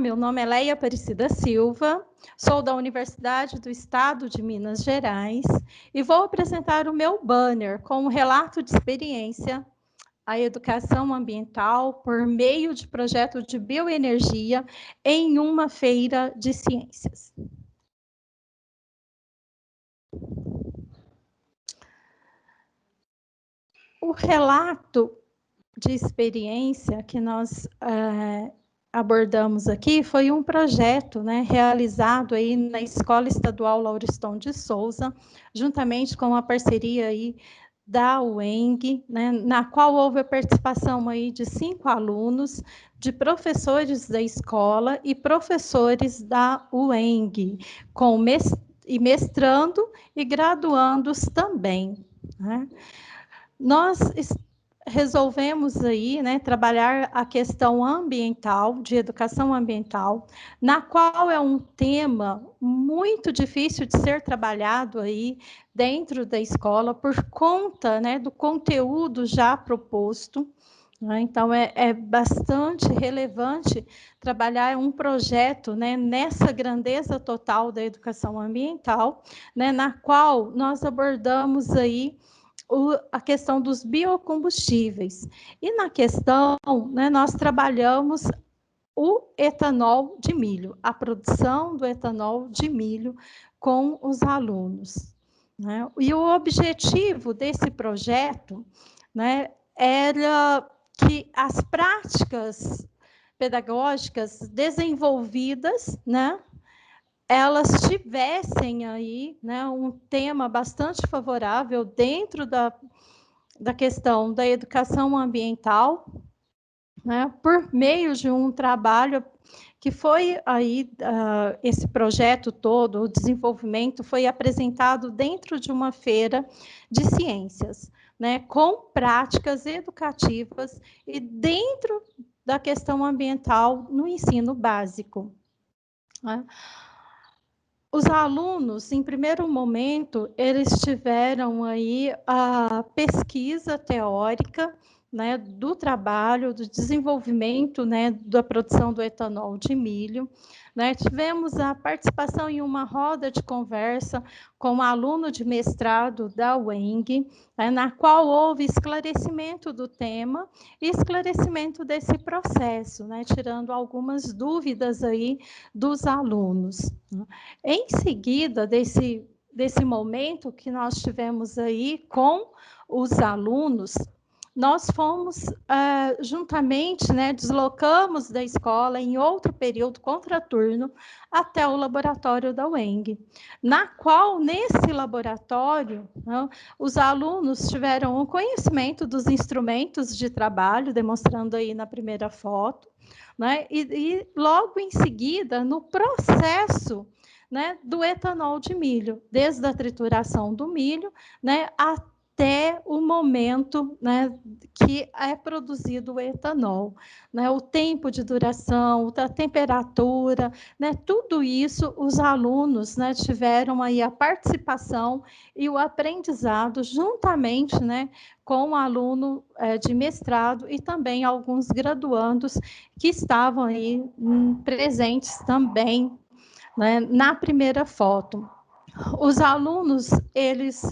meu nome é Leia Aparecida Silva, sou da Universidade do Estado de Minas Gerais e vou apresentar o meu banner com um relato de experiência, a educação ambiental por meio de projeto de bioenergia em uma feira de ciências. O relato de experiência que nós abordamos aqui foi um projeto, né, realizado aí na Escola Estadual Lauriston de Souza, juntamente com a parceria aí da UENG, né, na qual houve a participação aí de 5 alunos, de professores da escola e professores da UENG, com mestrando e graduandos também, né? Nós resolvemos aí, né, trabalhar a questão ambiental, de educação ambiental, na qual é um tema muito difícil de ser trabalhado aí dentro da escola, por conta, né, do conteúdo já proposto, né? Então, é bastante relevante trabalhar um projeto, né, nessa grandeza total da educação ambiental, né, na qual nós abordamos aí a questão dos biocombustíveis. E na questão, né, nós trabalhamos o etanol de milho, a produção do etanol de milho com os alunos, né? E o objetivo desse projeto, né, era que as práticas pedagógicas desenvolvidas, né, elas tivessem aí, né, um tema bastante favorável dentro da questão da educação ambiental, né, por meio de um trabalho que foi aí, esse projeto todo, o desenvolvimento foi apresentado dentro de uma feira de ciências, né, com práticas educativas e dentro da questão ambiental no ensino básico, né? Os alunos, em primeiro momento, eles tiveram aí a pesquisa teórica, né, do trabalho, do desenvolvimento, né, da produção do etanol de milho, né? Tivemos a participação em uma roda de conversa com um aluno de mestrado da UENG, né, na qual houve esclarecimento do tema e esclarecimento desse processo, né, tirando algumas dúvidas aí dos alunos. Em seguida desse momento que nós tivemos aí com os alunos, nós fomos, juntamente, né, deslocamos da escola em outro período contraturno até o laboratório da UENG, na qual, nesse laboratório, né, os alunos tiveram o conhecimento dos instrumentos de trabalho, demonstrando aí na primeira foto, né, e logo em seguida, no processo, né, do etanol de milho, desde a trituração do milho, né, até o momento, né, que é produzido o etanol, né, o tempo de duração, a temperatura, né, tudo isso os alunos, né, tiveram aí a participação e o aprendizado juntamente, né, com o aluno de mestrado e também alguns graduandos que estavam aí presentes também, né, na primeira foto. Os alunos, eles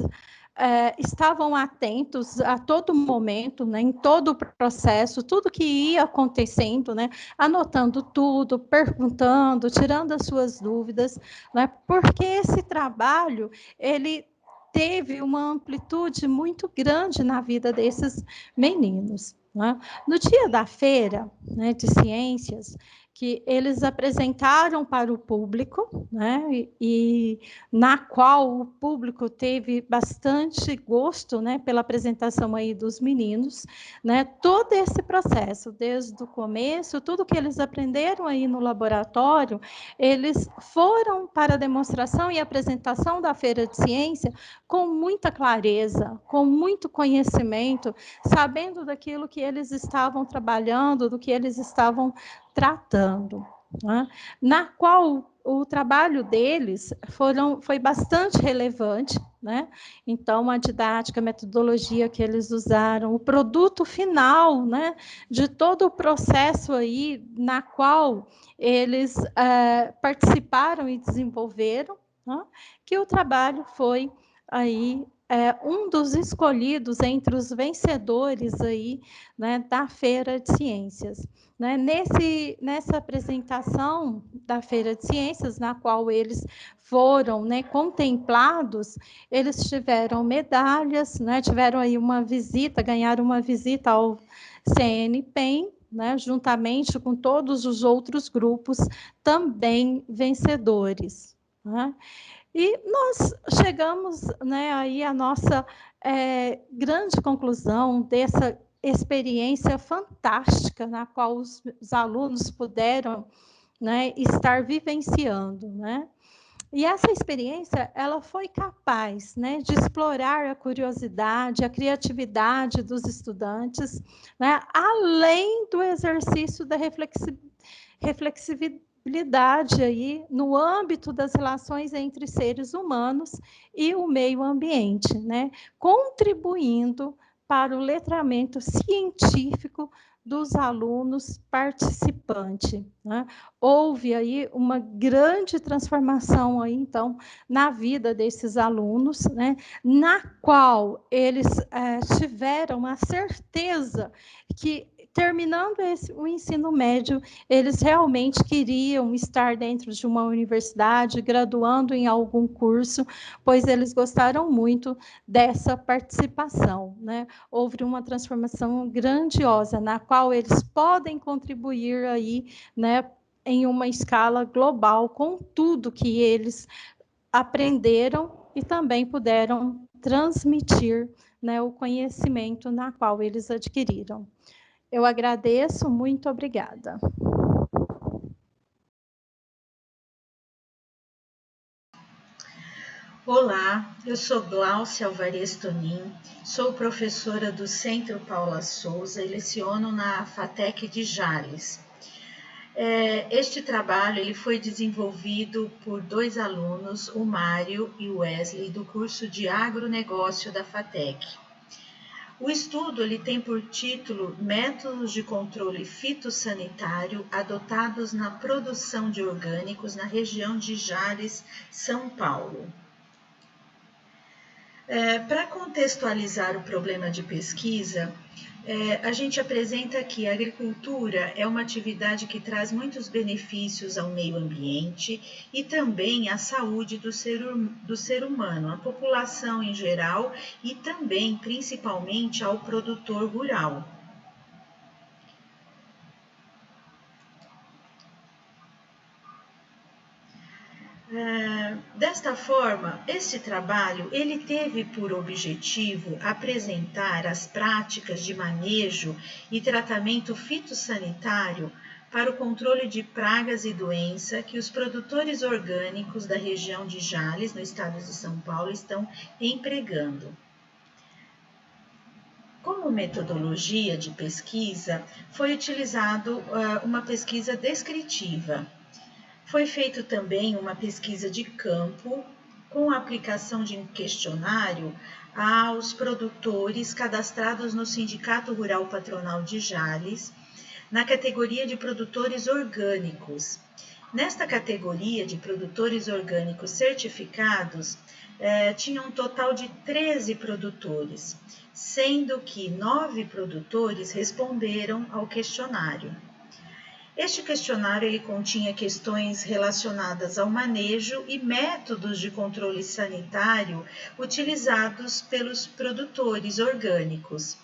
estavam atentos a todo momento, né, em todo o processo, tudo que ia acontecendo, né, anotando tudo, perguntando, tirando as suas dúvidas, né, porque esse trabalho, ele teve uma amplitude muito grande na vida desses meninos, né? No dia da feira, né, de ciências, que eles apresentaram para o público, né, e na qual o público teve bastante gosto, né, pela apresentação aí dos meninos, né, todo esse processo, desde o começo, tudo que eles aprenderam aí no laboratório, eles foram para a demonstração e apresentação da Feira de Ciência com muita clareza, com muito conhecimento, sabendo daquilo que eles estavam trabalhando, do que eles estavam tratando, né? Na qual o trabalho deles foi bastante relevante, né? Então, a didática, a metodologia que eles usaram, o produto final, né, de todo o processo aí na qual eles participaram e desenvolveram, né, que o trabalho foi aí um dos escolhidos entre os vencedores aí, né, da Feira de Ciências. Né? Nessa apresentação da Feira de Ciências, na qual eles foram, né, contemplados, eles tiveram medalhas, né, tiveram aí uma visita, ganharam uma visita ao CNPEM, né, juntamente com todos os outros grupos também vencedores. Né? E nós chegamos, né, aí à nossa grande conclusão dessa experiência fantástica na qual os alunos puderam, né, estar vivenciando, né? E essa experiência, ela foi capaz, né, de explorar a curiosidade, a criatividade dos estudantes, né, além do exercício da reflexividade aí no âmbito das relações entre seres humanos e o meio ambiente, né, contribuindo para o letramento científico dos alunos participantes. Né? Houve aí uma grande transformação aí, então, na vida desses alunos, né? Na qual eles tiveram a certeza que, terminando o ensino médio, eles realmente queriam estar dentro de uma universidade, graduando em algum curso, pois eles gostaram muito dessa participação, né? Houve uma transformação grandiosa, na qual eles podem contribuir aí, né, em uma escala global, com tudo que eles aprenderam e também puderam transmitir, né, o conhecimento na qual eles adquiriram. Eu agradeço, muito obrigada. Olá, eu sou Gláucia Alvarez Tonin, sou professora do Centro Paula Souza e leciono na FATEC de Jales. Este trabalho ele foi desenvolvido por 2 alunos, o Mário e o Wesley, do curso de Agronegócio da FATEC. O estudo ele tem por título Métodos de controle fitossanitário adotados na produção de orgânicos na região de Jales, São Paulo. Para contextualizar o problema de pesquisa, a gente apresenta que a agricultura é uma atividade que traz muitos benefícios ao meio ambiente e também à saúde do ser humano, à população em geral e também, principalmente, ao produtor rural. Desta forma, este trabalho ele teve por objetivo apresentar as práticas de manejo e tratamento fitossanitário para o controle de pragas e doenças que os produtores orgânicos da região de Jales, no estado de São Paulo, estão empregando. Como metodologia de pesquisa, foi utilizado uma pesquisa descritiva. Foi feito também uma pesquisa de campo com a aplicação de um questionário aos produtores cadastrados no Sindicato Rural Patronal de Jales, na categoria de produtores orgânicos. Nesta categoria de produtores orgânicos certificados, tinha um total de 13 produtores, sendo que 9 produtores responderam ao questionário. Este questionário ele continha questões relacionadas ao manejo e métodos de controle sanitário utilizados pelos produtores orgânicos.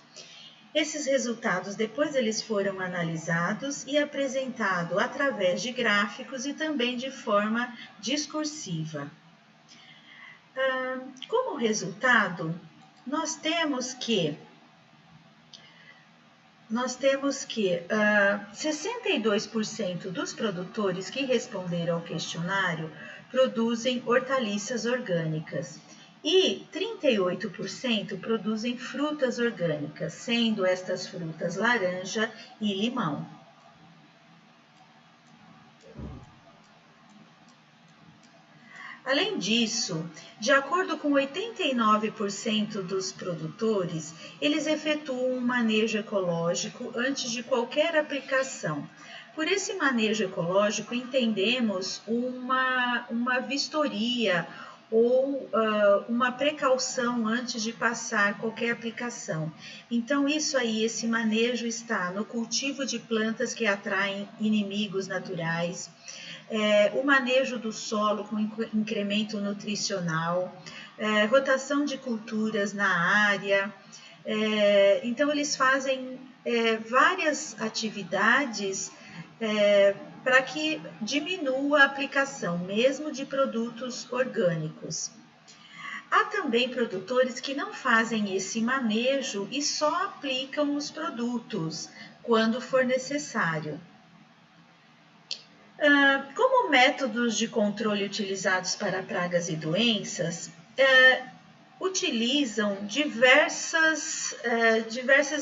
Esses resultados depois eles foram analisados e apresentados através de gráficos e também de forma discursiva. Como resultado, nós temos que 62% dos produtores que responderam ao questionário produzem hortaliças orgânicas e 38% produzem frutas orgânicas, sendo estas frutas laranja e limão. Além disso, de acordo com 89% dos produtores, eles efetuam um manejo ecológico antes de qualquer aplicação. Por esse manejo ecológico, entendemos uma vistoria ou uma precaução antes de passar qualquer aplicação. Então, isso aí, esse manejo está no cultivo de plantas que atraem inimigos naturais, o manejo do solo com incremento nutricional, rotação de culturas na área. Então, eles fazem várias atividades para que diminua a aplicação, mesmo de produtos orgânicos. Há também produtores que não fazem esse manejo e só aplicam os produtos quando for necessário. Como métodos de controle utilizados para pragas e doenças, utilizam diversas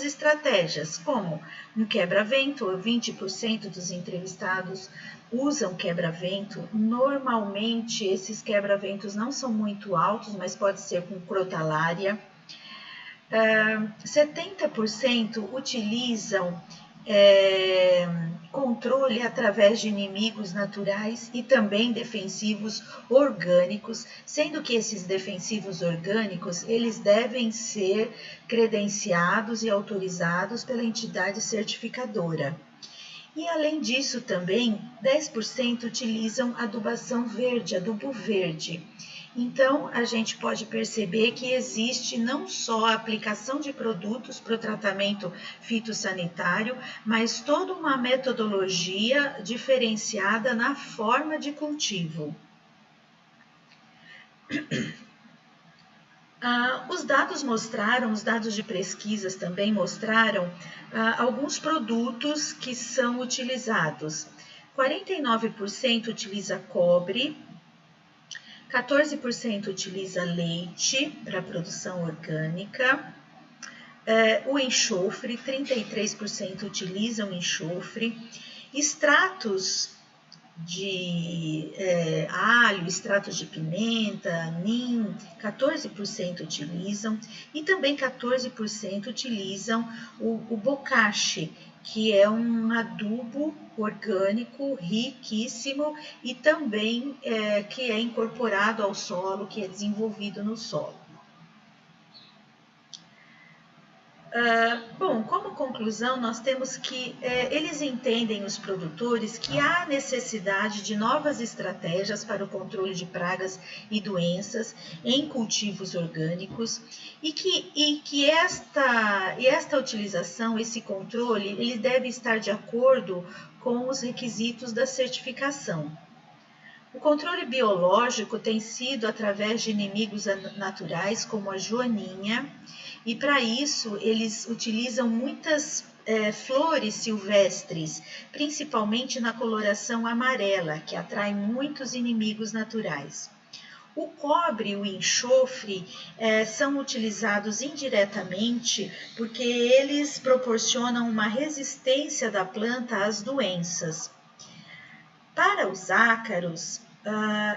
estratégias, como um quebra-vento. 20% dos entrevistados usam quebra-vento. Normalmente, esses quebra-ventos não são muito altos, mas pode ser com crotalária. 70% utilizam controle através de inimigos naturais e também defensivos orgânicos, sendo que esses defensivos orgânicos, eles devem ser credenciados e autorizados pela entidade certificadora. E além disso também, 10% utilizam adubação verde, adubo verde. Então, a gente pode perceber que existe não só a aplicação de produtos para o tratamento fitossanitário, mas toda uma metodologia diferenciada na forma de cultivo. Os dados de pesquisas também mostraram alguns produtos que são utilizados. 49% utiliza cobre, 14% utiliza leite para a produção orgânica, o enxofre, 33% utilizam enxofre, extratos de alho, extratos de pimenta, NIM, 14% utilizam, e também 14% utilizam o bocashi, que é um adubo orgânico riquíssimo e também que é incorporado ao solo, que é desenvolvido no solo. Bom, como conclusão, nós temos que eles entendem, os produtores, que há necessidade de novas estratégias para o controle de pragas e doenças em cultivos orgânicos e que esta utilização, esse controle, ele deve estar de acordo com os requisitos da certificação. O controle biológico tem sido através de inimigos naturais, como a joaninha, e para isso eles utilizam muitas flores silvestres, principalmente na coloração amarela, que atrai muitos inimigos naturais. O cobre e o enxofre são utilizados indiretamente porque eles proporcionam uma resistência da planta às doenças. Para os ácaros,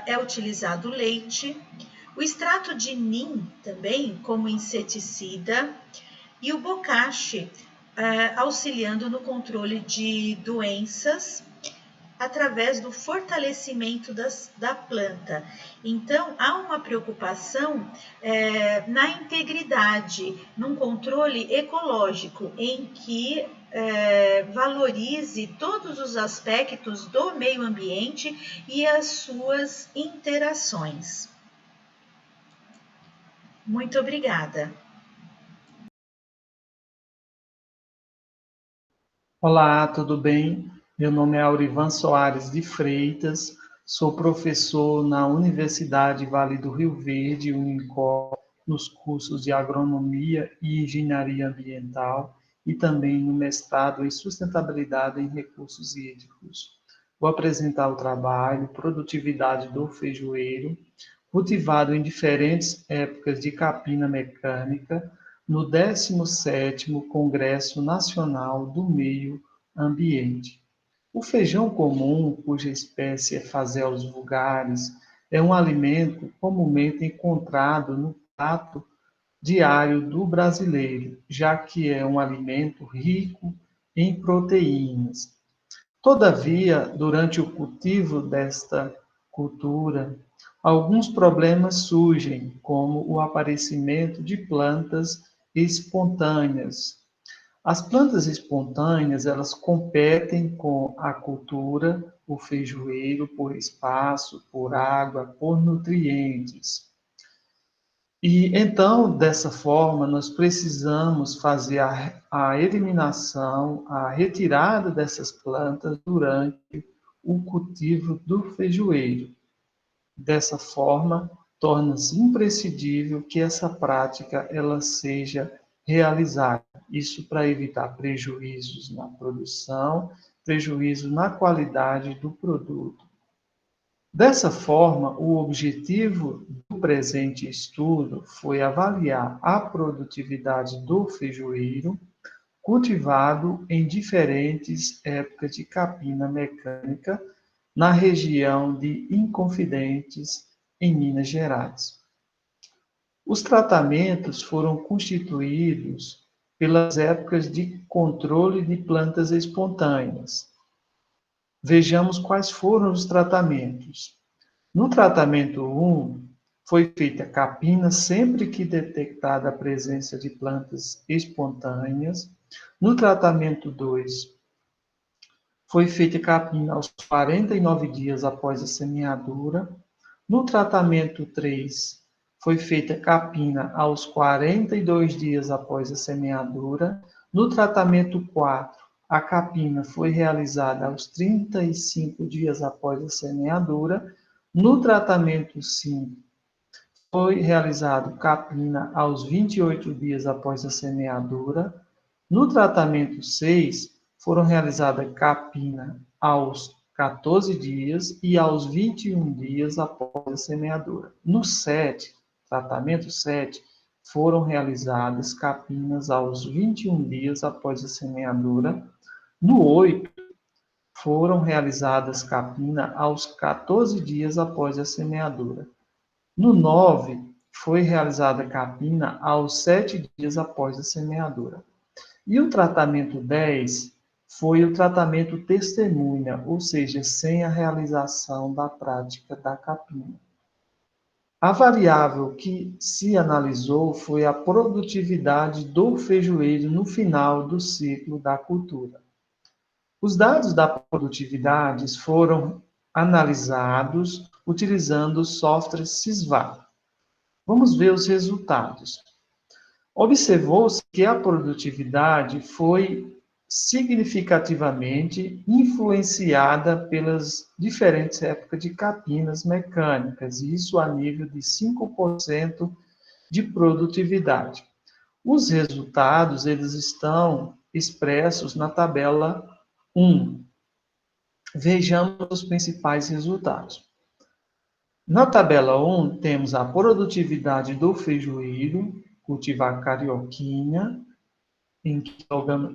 é utilizado leite, o extrato de NIM também como inseticida e o bocashi auxiliando no controle de doenças através do fortalecimento da planta. Então, há uma preocupação na integridade, num controle ecológico, em que valorize todos os aspectos do meio ambiente e as suas interações. Muito obrigada. Olá, tudo bem? Meu nome é Aurivan Soares de Freitas, sou professor na Universidade Vale do Rio Verde, Unicor, nos cursos de Agronomia e Engenharia Ambiental e também no mestrado em Sustentabilidade em Recursos Hídricos. Vou apresentar o trabalho Produtividade do Feijoeiro, cultivado em diferentes épocas de capina mecânica, no 17º Congresso Nacional do Meio Ambiente. O feijão comum, cuja espécie é Phaseolus vulgaris, é um alimento comumente encontrado no prato diário do brasileiro, já que é um alimento rico em proteínas. Todavia, durante o cultivo desta cultura, alguns problemas surgem, como o aparecimento de plantas espontâneas. As plantas espontâneas, elas competem com a cultura, o feijoeiro, por espaço, por água, por nutrientes. E então, dessa forma, nós precisamos fazer a eliminação, a retirada dessas plantas durante o cultivo do feijoeiro. Dessa forma, torna-se imprescindível que essa prática ela seja realizada. Isso para evitar prejuízos na produção, prejuízo na qualidade do produto. Dessa forma, o objetivo do presente estudo foi avaliar a produtividade do feijoeiro cultivado em diferentes épocas de capina mecânica na região de Inconfidentes, em Minas Gerais. Os tratamentos foram constituídos pelas épocas de controle de plantas espontâneas. Vejamos quais foram os tratamentos. No tratamento 1, foi feita capina sempre que detectada a presença de plantas espontâneas. No tratamento 2, foi feita capina aos 49 dias após a semeadura. No tratamento 3, foi feita capina aos 42 dias após a semeadura. No tratamento 4, a capina foi realizada aos 35 dias após a semeadura. No tratamento 5, foi realizado capina aos 28 dias após a semeadura. No tratamento 6, foram realizadas capina aos 14 dias e aos 21 dias após a semeadura. No 7, tratamento 7, foram realizadas capinas aos 21 dias após a semeadura. No 8, foram realizadas capina aos 14 dias após a semeadura. No 9, foi realizada capina aos 7 dias após a semeadura. E o tratamento 10 foi o tratamento testemunha, ou seja, sem a realização da prática da capina. A variável que se analisou foi a produtividade do feijoeiro no final do ciclo da cultura. Os dados da produtividade foram analisados utilizando o software Sysvar. Vamos ver os resultados. Observou-se que a produtividade foi significativamente influenciada pelas diferentes épocas de capinas mecânicas, isso a nível de 5% de produtividade. Os resultados, eles estão expressos na tabela 1. Vejamos os principais resultados. Na tabela 1, temos a produtividade do feijoeiro, cultivar carioquinha, em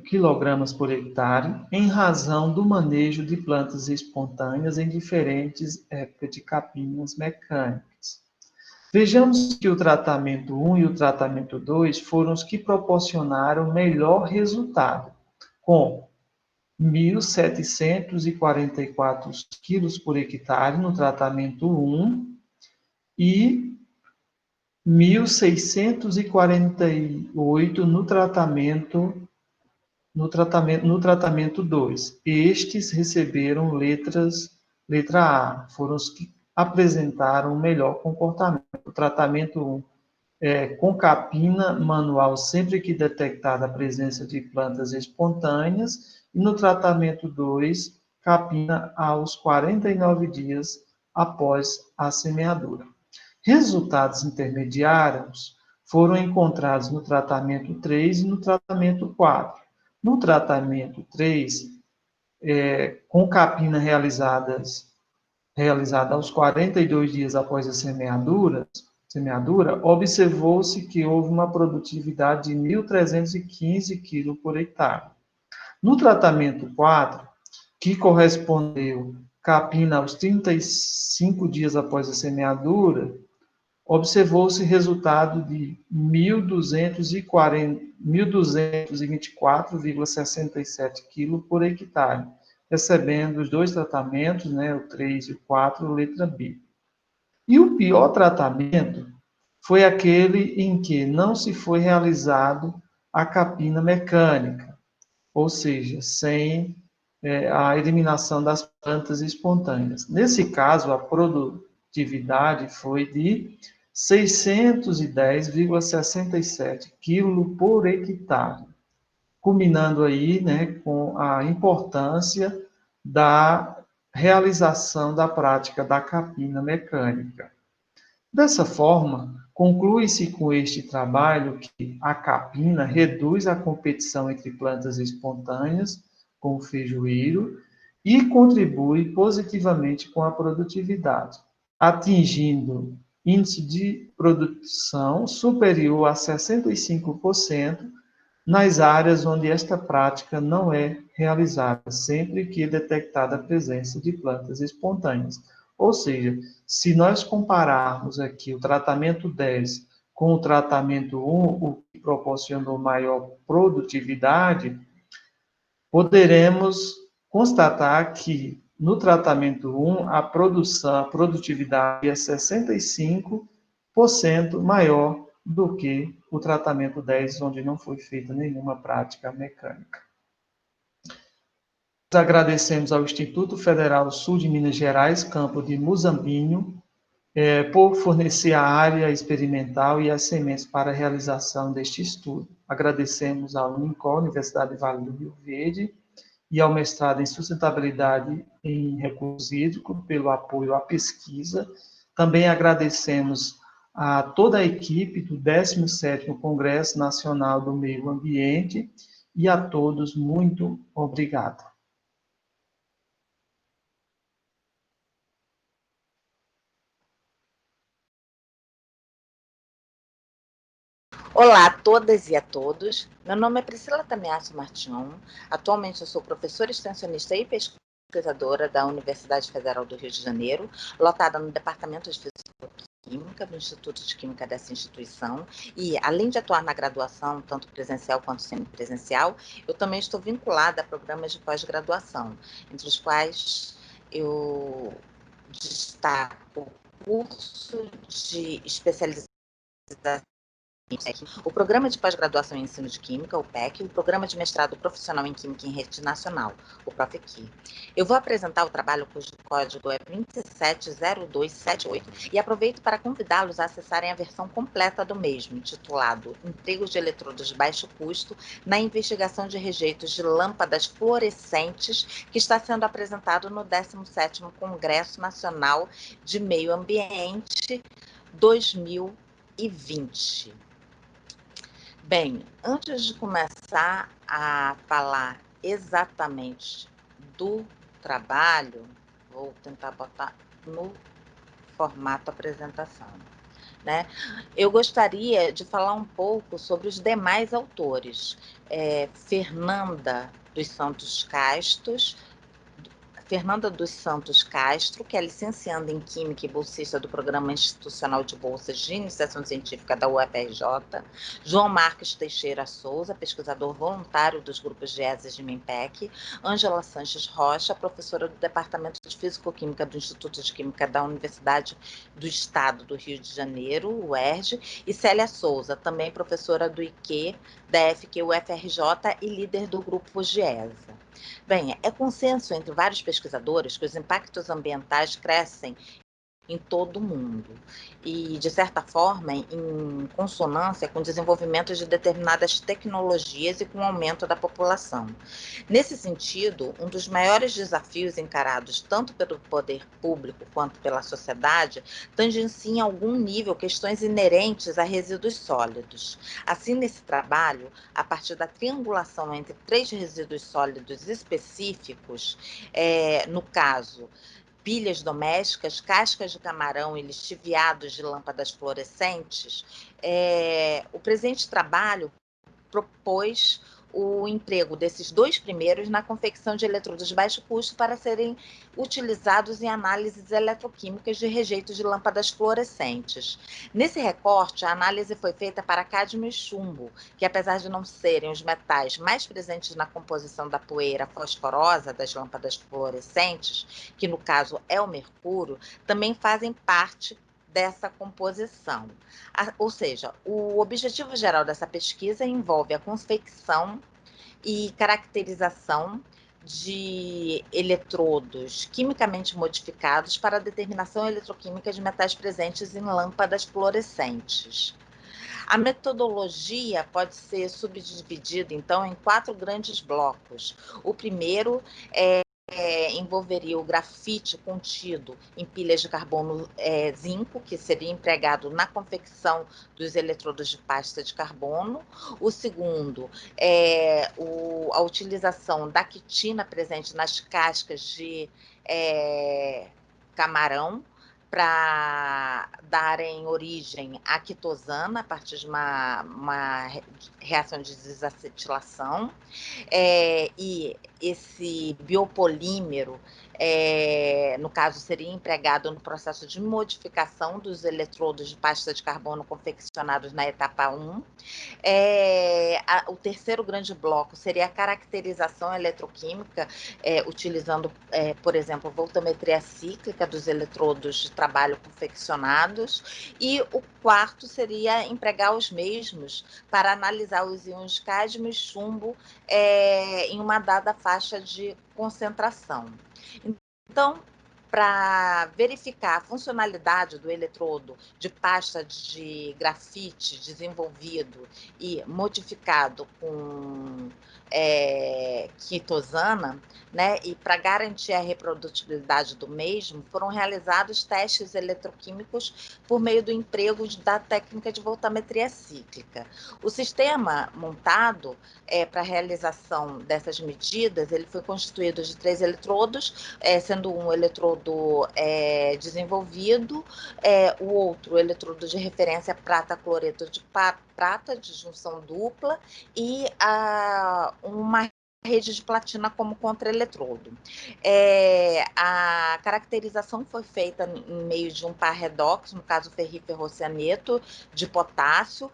quilogramas por hectare, em razão do manejo de plantas espontâneas em diferentes épocas de capinas mecânicas. Vejamos que o tratamento 1 e o tratamento 2 foram os que proporcionaram melhor resultado, com 1.744 quilos por hectare no tratamento 1 e 1.648 no tratamento 2. Estes receberam letra A, foram os que apresentaram o melhor comportamento. O tratamento 1 com capina manual sempre que detectada a presença de plantas espontâneas, e no tratamento 2, capina aos 49 dias após a semeadura. Resultados intermediários foram encontrados no tratamento 3 e no tratamento 4. No tratamento 3, com capina realizada aos 42 dias após a semeadura, observou-se que houve uma produtividade de 1.315 kg por hectare. No tratamento 4, que correspondeu capina aos 35 dias após a semeadura, observou-se resultado de 1.224,67 kg por hectare, recebendo os dois tratamentos, né, o 3 e o 4, letra B. E o pior tratamento foi aquele em que não se foi realizado a capina mecânica, ou seja, sem a eliminação das plantas espontâneas. Nesse caso, a produtividade foi de 610,67 kg por hectare, culminando aí, né, com a importância da realização da prática da capina mecânica. Dessa forma, conclui-se com este trabalho que a capina reduz a competição entre plantas espontâneas, com o feijoeiro, e contribui positivamente com a produtividade, atingindo índice de produção superior a 65% nas áreas onde esta prática não é realizada, sempre que é detectada a presença de plantas espontâneas. Ou seja, se nós compararmos aqui o tratamento 10 com o tratamento 1, o que proporcionou maior produtividade, poderemos constatar que no tratamento 1 a produtividade é 65% maior do que o tratamento 10, onde não foi feita nenhuma prática mecânica. Nós agradecemos ao Instituto Federal Sul de Minas Gerais, campo de Muzambinho, por fornecer a área experimental e as sementes para a realização deste estudo. Agradecemos à Unicor, Universidade Vale do Rio Verde, e ao mestrado em Sustentabilidade em Recursos Hídricos pelo apoio à pesquisa. Também agradecemos a toda a equipe do 17º Congresso Nacional do Meio Ambiente e a todos muito obrigado. Olá a todas e a todos, meu nome é Priscila Tamiasso Martion, atualmente eu sou professora extensionista e pesquisadora da Universidade Federal do Rio de Janeiro, lotada no Departamento de Físico-Química do Instituto de Química dessa instituição, e além de atuar na graduação, tanto presencial quanto semipresencial, eu também estou vinculada a programas de pós-graduação, entre os quais eu destaco o curso de especialização, o Programa de Pós-Graduação em Ensino de Química, o PEQ, e o Programa de Mestrado Profissional em Química em Rede Nacional, o PROFEQI. Eu vou apresentar o trabalho cujo código é 270278 e aproveito para convidá-los a acessarem a versão completa do mesmo, intitulado Empregos de Eletrodos de Baixo Custo na Investigação de Rejeitos de Lâmpadas Fluorescentes, que está sendo apresentado no 17º Congresso Nacional de Meio Ambiente 2020. Bem, antes de começar a falar exatamente do trabalho, vou tentar botar no formato apresentação, né? Eu gostaria de falar um pouco sobre os demais autores. Fernanda dos Santos Castro, que é licencianda em Química e bolsista do Programa Institucional de Bolsas de Iniciação Científica da UFRJ, João Marcos Teixeira Souza, pesquisador voluntário dos grupos de ESAS de MEMPEC, Ângela Sanches Rocha, professora do Departamento de Físico-Química do Instituto de Química da Universidade do Estado do Rio de Janeiro, UERJ, e Célia Souza, também professora do IQ, da FQ UFRJ e líder do grupo GESA. Bem, é consenso entre vários pesquisadores que os impactos ambientais crescem em todo o mundo e, de certa forma, em consonância com o desenvolvimento de determinadas tecnologias e com o aumento da população. Nesse sentido, um dos maiores desafios encarados tanto pelo poder público quanto pela sociedade tangencia em algum nível questões inerentes a resíduos sólidos. Assim, nesse trabalho, a partir da triangulação entre 3 resíduos sólidos específicos, no caso, pilhas domésticas, cascas de camarão e lixiviados de lâmpadas fluorescentes, o presente trabalho propôs o emprego desses 2 primeiros na confecção de eletrodos de baixo custo para serem utilizados em análises eletroquímicas de rejeito de lâmpadas fluorescentes. Nesse recorte, a análise foi feita para cádmio e chumbo, que apesar de não serem os metais mais presentes na composição da poeira fosforosa das lâmpadas fluorescentes, que no caso é o mercúrio, também fazem parte dessa composição. Ou seja, o objetivo geral dessa pesquisa envolve a confecção e caracterização de eletrodos quimicamente modificados para a determinação eletroquímica de metais presentes em lâmpadas fluorescentes. A metodologia pode ser subdividida, então, em 4 grandes blocos. O primeiro envolveria o grafite contido em pilhas de carbono zinco, que seria empregado na confecção dos eletrodos de pasta de carbono. O segundo é a utilização da quitina presente nas cascas de camarão, para darem origem à quitosana a partir de uma reação de desacetilação. E esse biopolímero, no caso, seria empregado no processo de modificação dos eletrodos de pasta de carbono confeccionados na etapa 1. O terceiro grande bloco seria a caracterização eletroquímica, utilizando, por exemplo, voltametria cíclica dos eletrodos de trabalho confeccionados, e o quarto seria empregar os mesmos para analisar os íons cádmio e chumbo em uma dada faixa de concentração. Então, para verificar a funcionalidade do eletrodo de pasta de grafite desenvolvido e modificado com quitosana, né, e para garantir a reprodutibilidade do mesmo, foram realizados testes eletroquímicos por meio do emprego da técnica de voltametria cíclica. O sistema montado para a realização dessas medidas, ele foi constituído de 3 eletrodos, sendo um eletrodo desenvolvido, o outro eletrodo de referência prata-cloreto de prata, de junção dupla, e uma rede de platina como contraeletrodo. A caracterização foi feita em meio de um par redox, no caso ferriferrocianeto de potássio,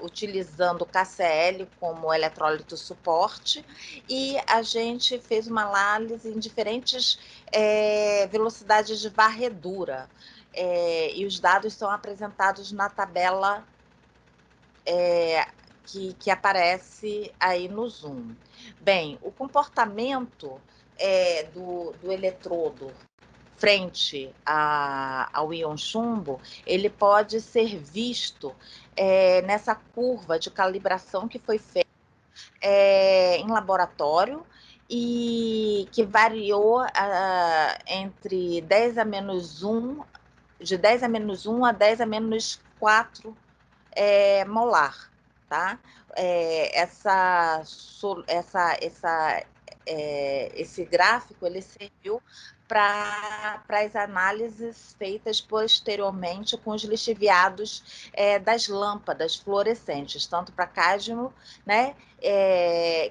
utilizando KCl como eletrólito suporte, e a gente fez uma análise em diferentes velocidades de varredura, e os dados são apresentados na tabela que aparece aí no Zoom. Bem, o comportamento do eletrodo frente ao íon chumbo, ele pode ser visto nessa curva de calibração que foi feita em laboratório e que variou entre 10 a menos 1, de 10 a menos 1 a 10 a menos 4 molar, tá? Esse gráfico ele serviu para as análises feitas posteriormente com os lixiviados das lâmpadas fluorescentes, tanto para cádmio, né,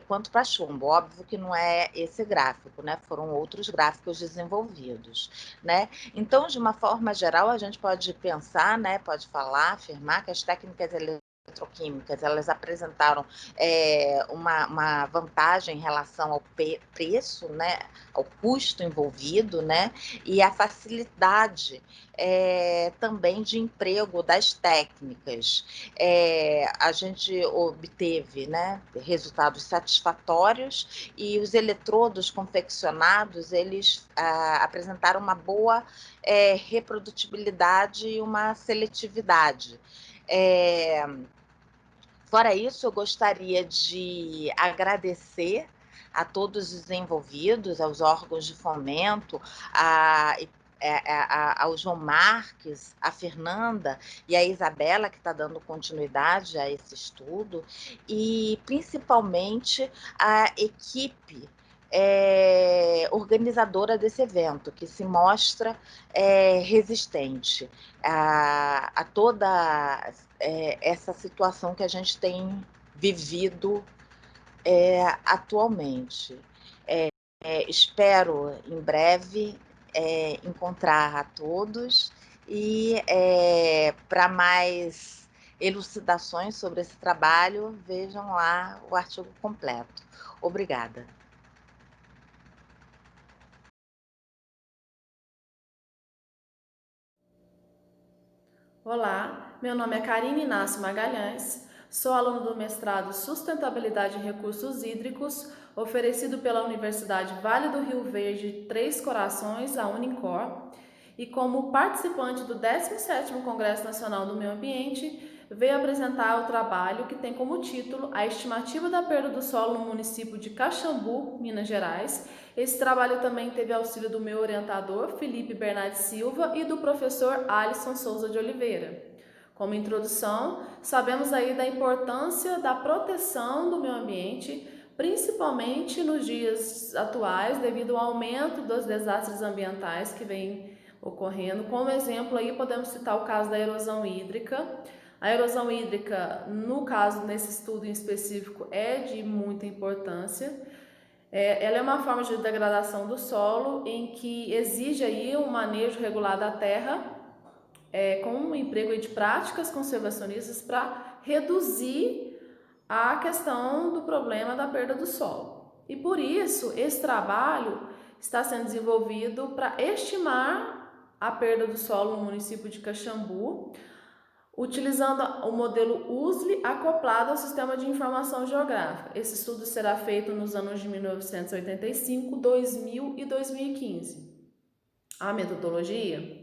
quanto para chumbo. Óbvio que não é esse gráfico, né? Foram outros gráficos desenvolvidos, né? Então, de uma forma geral, a gente pode pensar, né, pode falar, afirmar que as técnicas eletroquímicas, elas apresentaram uma vantagem em relação ao preço, né, ao custo envolvido, né, e a facilidade também de emprego das técnicas. A gente obteve, né, resultados satisfatórios, e os eletrodos confeccionados, eles apresentaram uma boa reprodutibilidade e uma seletividade. Fora isso, eu gostaria de agradecer a todos os envolvidos, aos órgãos de fomento, ao João Marques, a Fernanda e a Isabela, que está dando continuidade a esse estudo, e principalmente a equipe organizadora desse evento, que se mostra resistente a toda essa situação que a gente tem vivido atualmente. Espero em breve encontrar a todos e para mais elucidações sobre esse trabalho, vejam lá o artigo completo. Obrigada. Olá, meu nome é Karine Inácio Magalhães, sou aluna do mestrado Sustentabilidade em Recursos Hídricos, oferecido pela Universidade Vale do Rio Verde, Três Corações, a Unicor, e como participante do 17º Congresso Nacional do Meio Ambiente, veio apresentar o trabalho que tem como título A Estimativa da Perda do Solo no município de Caxambu, Minas Gerais. Esse trabalho também teve auxílio do meu orientador, Felipe Bernardes Silva, e do professor Alisson Souza de Oliveira. Como introdução, sabemos aí da importância da proteção do meio ambiente, principalmente nos dias atuais, devido ao aumento dos desastres ambientais que vem ocorrendo. Como exemplo aí podemos citar o caso da erosão hídrica. A erosão hídrica, no caso, nesse estudo em específico, é de muita importância. Ela é uma forma de degradação do solo em que exige aí um manejo regular da terra, com um emprego de práticas conservacionistas para reduzir a questão do problema da perda do solo. E por isso, esse trabalho está sendo desenvolvido para estimar a perda do solo no município de Caxambu, utilizando o modelo USLI acoplado ao Sistema de Informação Geográfica. Esse estudo será feito nos anos de 1985, 2000 e 2015. A metodologia?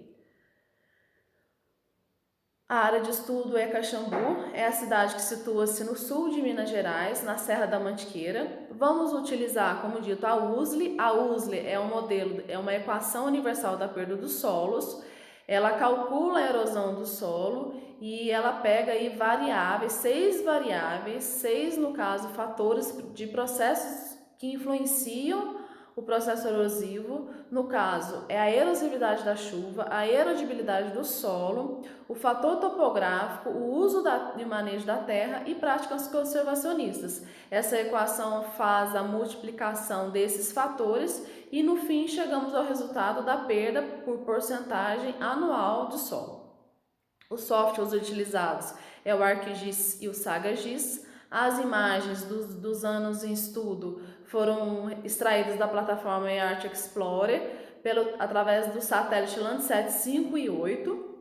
A área de estudo é Caxambu, é a cidade que situa-se no sul de Minas Gerais, na Serra da Mantiqueira. Vamos utilizar, como dito, a USLI. A USLI é um modelo, é uma equação universal da perda dos solos. Ela calcula a erosão do solo e ela pega aí variáveis, 6 variáveis, 6 no caso, fatores de processos que influenciam o processo erosivo. No caso, é a erosividade da chuva, a erodibilidade do solo, o fator topográfico, o uso e manejo da terra e práticas conservacionistas. Essa equação faz a multiplicação desses fatores e no fim chegamos ao resultado da perda por porcentagem anual de solo. Os softwares utilizados é o ArcGIS e o SagaGIS. As imagens dos anos em estudo foram extraídas da plataforma Earth Explorer através do satélite Landsat 5 e 8.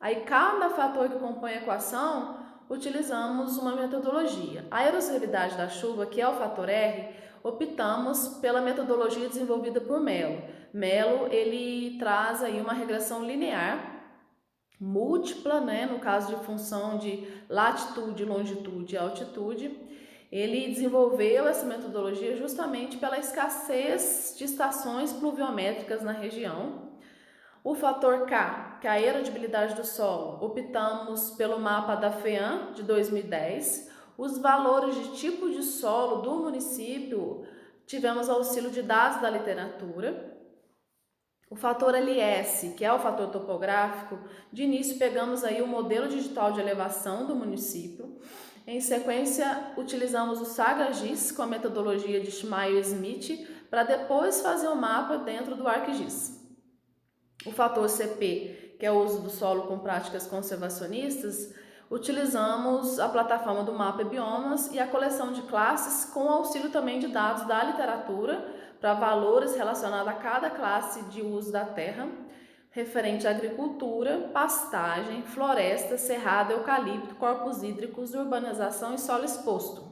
Aí cada fator que compõe a equação utilizamos uma metodologia. A erosividade da chuva, que é o fator R, optamos pela metodologia desenvolvida por Mello. Mello, ele traz aí uma regressão linear múltipla, no caso de função de latitude, longitude e altitude. Ele desenvolveu essa metodologia justamente pela escassez de estações pluviométricas na região. O fator K, que é a erodibilidade do solo, optamos pelo mapa da FEAM de 2010. Os valores de tipo de solo do município, tivemos auxílio de dados da literatura. O fator LS, que é o fator topográfico, de início pegamos aí o modelo digital de elevação do município. Em sequência, utilizamos o SagaGIS com a metodologia de Schmeier-Smith para depois fazer o mapa dentro do ArcGIS. O fator CP, que é o uso do solo com práticas conservacionistas, utilizamos a plataforma do Mapa Biomas e a coleção de classes com auxílio também de dados da literatura para valores relacionados a cada classe de uso da terra, referente à agricultura, pastagem, floresta, cerrado, eucalipto, corpos hídricos, urbanização e solo exposto.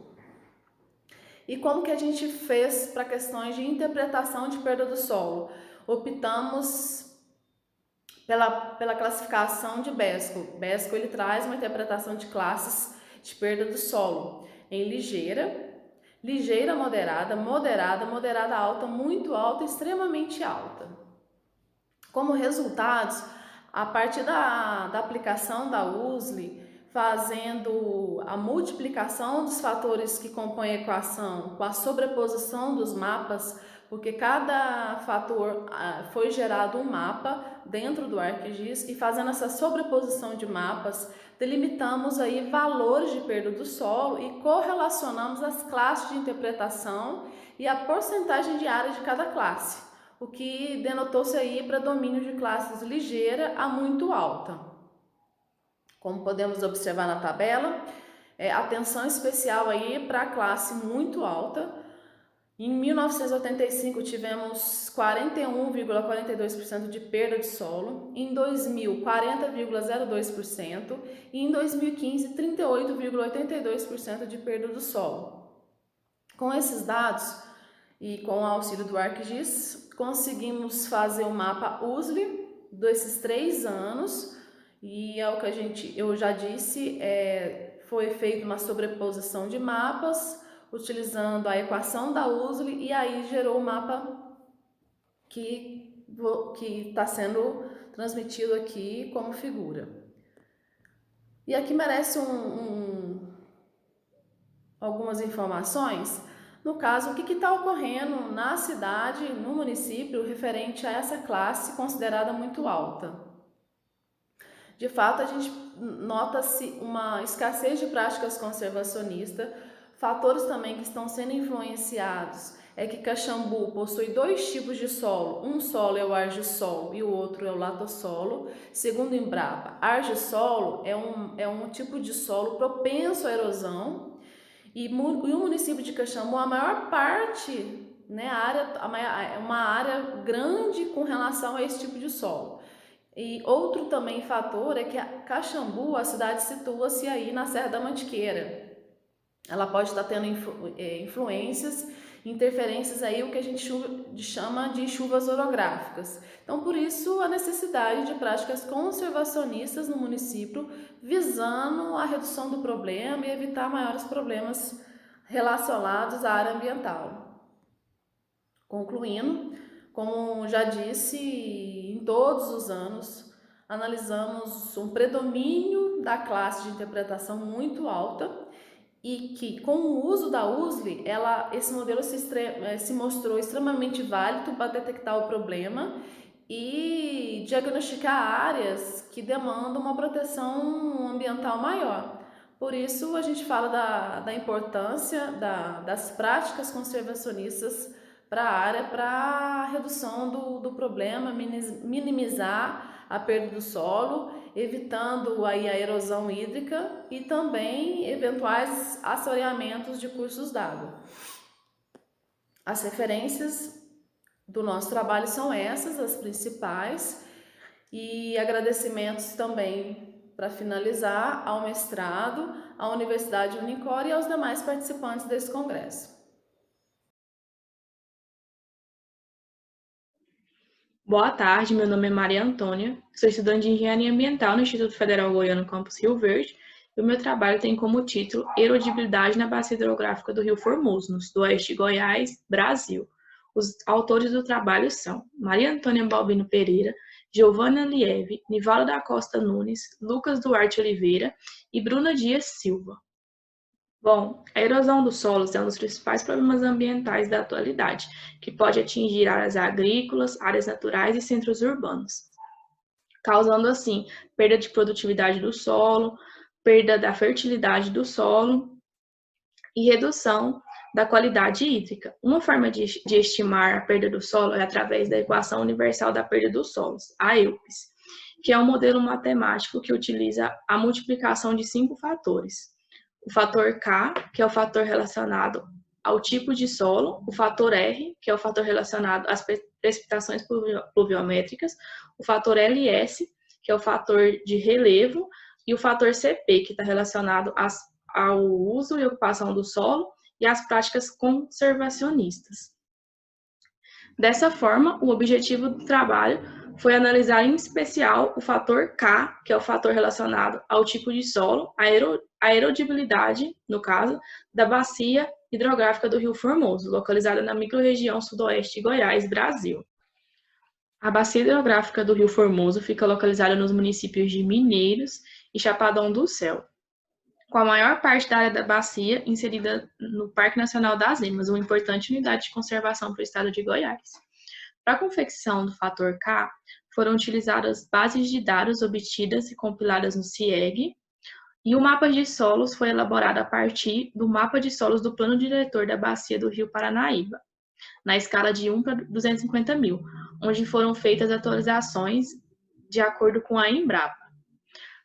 E como que a gente fez para questões de interpretação de perda do solo? Optamos pela classificação de Besco. Besco ele traz uma interpretação de classes de perda do solo em ligeira, moderada, moderada alta, muito alta, extremamente alta. Como resultados, a partir da aplicação da USLI, fazendo a multiplicação dos fatores que compõem a equação com a sobreposição dos mapas, porque cada fator foi gerado um mapa dentro do ArcGIS, e fazendo essa sobreposição de mapas, delimitamos aí valores de perda do solo e correlacionamos as classes de interpretação e a porcentagem de área de cada classe, o que denotou-se aí predomínio de classes ligeira a muito alta. Como podemos observar na tabela, atenção especial aí para a classe muito alta. Em 1985 tivemos 41,42% de perda de solo, em 2000 40,02% e em 2015 38,82% de perda do solo. Com esses dados e com o auxílio do ArcGIS, conseguimos fazer o mapa USLI desses 3 anos, e é o que eu já disse, foi feita uma sobreposição de mapas, utilizando a equação da USLI, e aí gerou o mapa que está sendo transmitido aqui como figura. E aqui merece algumas informações. No caso, o que está ocorrendo na cidade, no município, referente a essa classe considerada muito alta. De fato, a gente nota-se uma escassez de práticas conservacionistas. Fatores também que estão sendo influenciados é que Caxambu possui 2 tipos de solo. Um solo é o argissolo e o outro é o latossolo. Segundo o Embrapa, argissolo é um tipo de solo propenso à erosão, e o município de Caxambu, a maior parte, né, uma área grande com relação a esse tipo de solo. E outro também fator é que Caxambu, a cidade, situa-se aí na Serra da Mantiqueira. Ela pode estar tendo influências, interferências aí, o que a gente chama de chuvas orográficas. Então, por isso, a necessidade de práticas conservacionistas no município, visando a redução do problema e evitar maiores problemas relacionados à área ambiental. Concluindo, como já disse, em todos os anos, analisamos um predomínio da classe de interpretação muito alta, e que, com o uso da USLI, esse modelo se mostrou extremamente válido para detectar o problema e diagnosticar áreas que demandam uma proteção ambiental maior. Por isso, a gente fala da importância das práticas conservacionistas para a área, para a redução do problema, minimizar a perda do solo, evitando aí a erosão hídrica e também eventuais assoreamentos de cursos d'água. As referências do nosso trabalho são essas, as principais, e agradecimentos também, para finalizar, ao mestrado, à Universidade Unicor e aos demais participantes desse congresso. Boa tarde, meu nome é Maria Antônia, sou estudante de Engenharia Ambiental no Instituto Federal Goiano Campus Rio Verde, e o meu trabalho tem como título Erodibilidade na Bacia Hidrográfica do Rio Formoso, no sudoeste de Goiás, Brasil. Os autores do trabalho são Maria Antônia Balbino Pereira, Giovana Lieve, Nivaldo da Costa Nunes, Lucas Duarte Oliveira e Bruna Dias Silva. Bom, a erosão dos solos é um dos principais problemas ambientais da atualidade, que pode atingir áreas agrícolas, áreas naturais e centros urbanos, causando assim perda de produtividade do solo, perda da fertilidade do solo e redução da qualidade hídrica. Uma forma de estimar a perda do solo é através da Equação Universal da Perda dos Solos, a EUPES, que é um modelo matemático que utiliza a multiplicação de 5 fatores. O fator K, que é o fator relacionado ao tipo de solo, o fator R, que é o fator relacionado às precipitações pluviométricas, o fator LS, que é o fator de relevo, e o fator CP, que está relacionado ao uso e ocupação do solo e às práticas conservacionistas. Dessa forma, o objetivo do trabalho foi analisar em especial o fator K, que é o fator relacionado ao tipo de solo, a erodibilidade, no caso, da bacia hidrográfica do Rio Formoso, localizada na microrregião sudoeste de Goiás, Brasil. A bacia hidrográfica do Rio Formoso fica localizada nos municípios de Mineiros e Chapadão do Céu. com a maior parte da área da bacia inserida no Parque Nacional das Emas, uma importante unidade de conservação para o estado de Goiás. Para a confecção do fator K, foram utilizadas bases de dados obtidas e compiladas no CIEG, e o mapa de solos foi elaborado a partir do mapa de solos do Plano Diretor da Bacia do Rio Paranaíba, na escala de 1 para 250 mil, onde foram feitas atualizações de acordo com a Embrapa.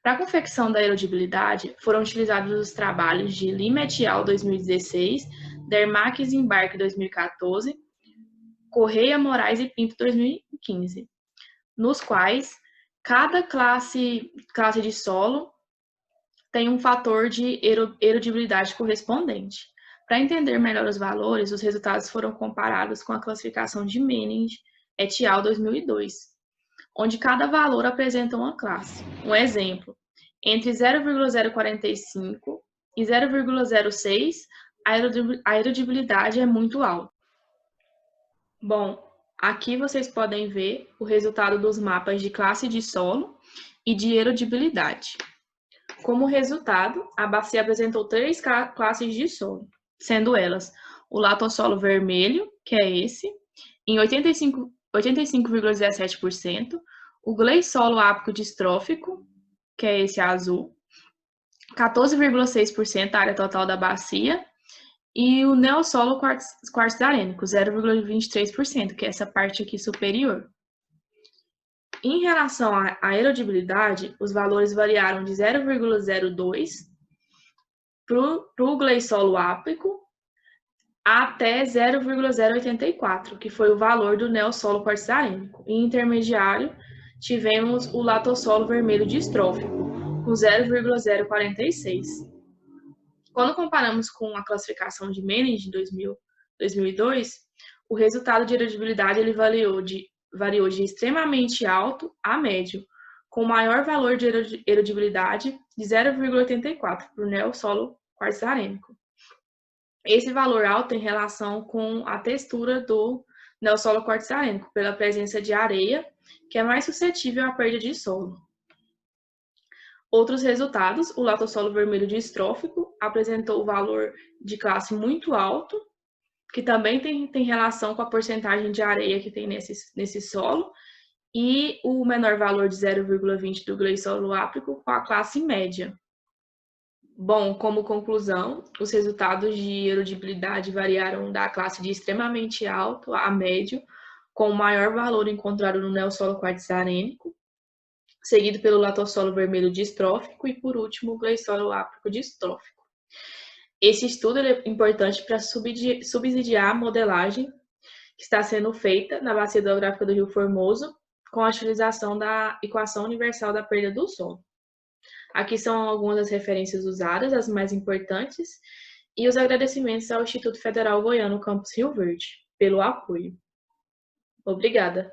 Para a confecção da erodibilidade, foram utilizados os trabalhos de Lima et al. 2016, Dermaques e Embarque 2014, Correia, Moraes e Pinto 2015, nos quais cada classe de solo tem um fator de erodibilidade correspondente. Para entender melhor os valores, os resultados foram comparados com a classificação de Manning et al. 2002, onde cada valor apresenta uma classe. Um exemplo, entre 0,045 e 0,06, a erodibilidade é muito alta. Bom, aqui vocês podem ver o resultado dos mapas de classe de solo e de erodibilidade. Como resultado, a bacia apresentou 3 classes de solo, sendo elas o latossolo vermelho, que é esse, em 85,17%, o gleissolo ápico distrófico, que é esse azul, 14,6% a área total da bacia, e o neossolo quartzarênico, 0,23%, que é essa parte aqui superior. Em relação à erodibilidade, os valores variaram de 0,02 para o gleissolo ápico até 0,084, que foi o valor do neossolo quartzarênico. Em intermediário, tivemos o latossolo vermelho distrófico, com 0,046. Quando comparamos com a classificação de Manning de 2002, o resultado de erodibilidade ele variou de extremamente alto a médio, com maior valor de erodibilidade de 0,84 para o neossolo quartzarênico. Esse valor alto tem relação com a textura do neossolo quartzarênico, pela presença de areia, que é mais suscetível à perda de solo. Outros resultados, o latossolo vermelho distrófico apresentou o valor de classe muito alto, que também tem relação com a porcentagem de areia que tem nesse solo, e o menor valor de 0,20 do gleissolo ápico com a classe média. Bom, como conclusão, os resultados de erodibilidade variaram da classe de extremamente alto a médio, com o maior valor encontrado no neossolo quartzarênico, seguido pelo latossolo vermelho distrófico e, por último, o gleissolo ápico distrófico. Esse estudo é importante para subsidiar a modelagem que está sendo feita na bacia hidrográfica do Rio Formoso com a utilização da equação universal da perda do solo. Aqui são algumas das referências usadas, as mais importantes, e os agradecimentos ao Instituto Federal Goiano Campus Rio Verde pelo apoio. Obrigada.